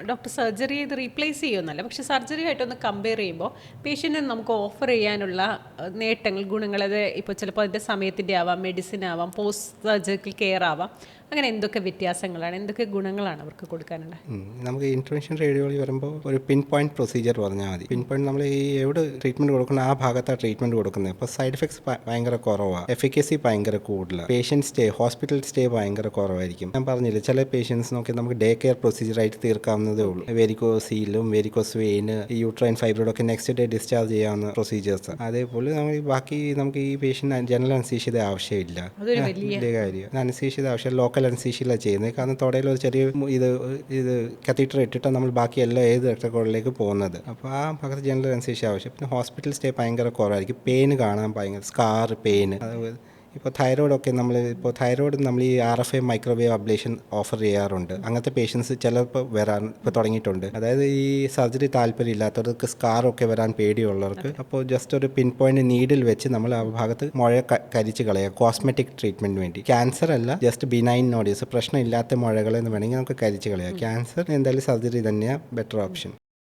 Doctor surgery ചെയ്ത് replace ചെയ്യുമെന്നല്ല, പക്ഷേ surgery ആയിട്ടൊന്ന് കമ്പയർ ചെയ്യുമ്പോൾ പേഷ്യൻറ്റിന് നമുക്ക് ഓഫർ ചെയ്യാനുള്ള നേട്ടങ്ങൾ, ഗുണങ്ങൾ, അത് ഇപ്പോൾ ചിലപ്പോൾ അതിൻ്റെ സമയത്തിൻ്റെ ആവാം, മെഡിസിൻ ആവാം, പോസ്റ്റ് സർജിക്കൽ കെയർ ആവാം, അങ്ങനെ എന്തൊക്കെ വ്യത്യാസങ്ങളാണ്, എന്തൊക്കെ ഗുണങ്ങളാണ് അവർക്ക് കൊടുക്കാനുള്ളത്? നമുക്ക് ഇൻ്റർവെൻഷൻ റേഡിയോളജി വരുമ്പോൾ ഒരു പിൻ പോയിന്റ് പ്രൊസീജിയർ പറഞ്ഞാൽ മതി. പിൻ പോയിന്റ് നമ്മൾ ഈ എവിടെ ട്രീറ്റ്മെൻറ്റ് കൊടുക്കുന്ന ആ ഭാഗത്താണ് ട്രീറ്റ്മെൻറ്റ് കൊടുക്കുന്നത്. അപ്പോൾ സൈഡ് എഫക്ട്സ് ഭയങ്കര കുറവാണ്, എഫിക്കസി ഭയങ്കര കൂടുതലാണ്, പേഷ്യൻറ്റ് സ്റ്റേ, ഹോസ്പിറ്റൽ സ്റ്റേ ഭയങ്കര കുറവായിരിക്കും. ഞാൻ പറഞ്ഞില്ല, ചില പേഷ്യൻസ് നോക്കി നമുക്ക് ഡേ കെയർ പ്രൊസീജിയറായിട്ട് തീർക്കാവുന്നതേ ഉള്ളൂ. വെരിക്കോസീലും വെരിക്കോസ് വെയിന്, യൂട്രൈൻ ഫൈബ്രോയിഡൊക്കെ നെക്സ്റ്റ് ഡേ ഡിസ്ചാർജ് ചെയ്യാവുന്ന പ്രൊസീജിയേഴ്സ്. അതേപോലെ നമുക്ക് ഈ പേഷ്യൻ്റ് ജനറൽ അനസ്തീഷ്യ ആവശ്യമില്ല, വലിയ കാര്യം. അനസ്തീഷ്യ ആവശ്യം ലോക്കൽ അനസ്തീഷ്യയിലാണ് ചെയ്യുന്നത്. കാരണം തൊടയിൽ ഒരു ചെറിയ ഇത് കത്തീറ്റർ ഇട്ടിട്ടാണ് നമ്മൾ ബാക്കി എല്ലാ ഏത് രക്തക്കുഴലിലേക്ക് പോകുന്നത്. അപ്പോൾ ആ ഭാഗത്ത് ജനറൽ അനസ്തീഷ്യ ആവശ്യം. പിന്നെ ഹോസ്പിറ്റൽ സ്റ്റേ ഭയങ്കര കുറവായിരിക്കും, പെയിൻ കാണാൻ ഭയങ്കര സ്കാർ പെയിൻ. അതുപോലെ ഇപ്പോൾ തൈറോയിഡൊക്കെ നമ്മൾ ഈ RFA മൈക്രോവേവ് അബ്ലേഷൻ ഓഫർ ചെയ്യാറുണ്ട്. അങ്ങനത്തെ പേഷ്യൻസ് ചിലപ്പോൾ ഇപ്പോൾ തുടങ്ങിയിട്ടുണ്ട്. അതായത് ഈ സർജറി താല്പര്യമില്ലാത്തവർക്ക്, സ്കാറൊക്കെ വരാൻ പേടിയുള്ളവർക്ക്, അപ്പോൾ ജസ്റ്റ് ഒരു പിൻ പോയിന്റ് നീഡിൽ വെച്ച് നമ്മൾ ആ ഭാഗത്ത് മുഴ കരിച്ച് കളയുക, കോസ്മെറ്റിക് ട്രീറ്റ്മെൻറ്റ് വേണ്ടി. ക്യാൻസർ അല്ല, ജസ്റ്റ് ബിനൈൻ നോഡ്യൂസ്, പ്രശ്നമില്ലാത്ത മുഴകളെന്ന് വേണമെങ്കിൽ നമുക്ക് കരിച്ച് കളയാം. ക്യാൻസർ എന്തായാലും സർജറി തന്നെയാണ് ബെറ്റർ ഓപ്ഷൻ.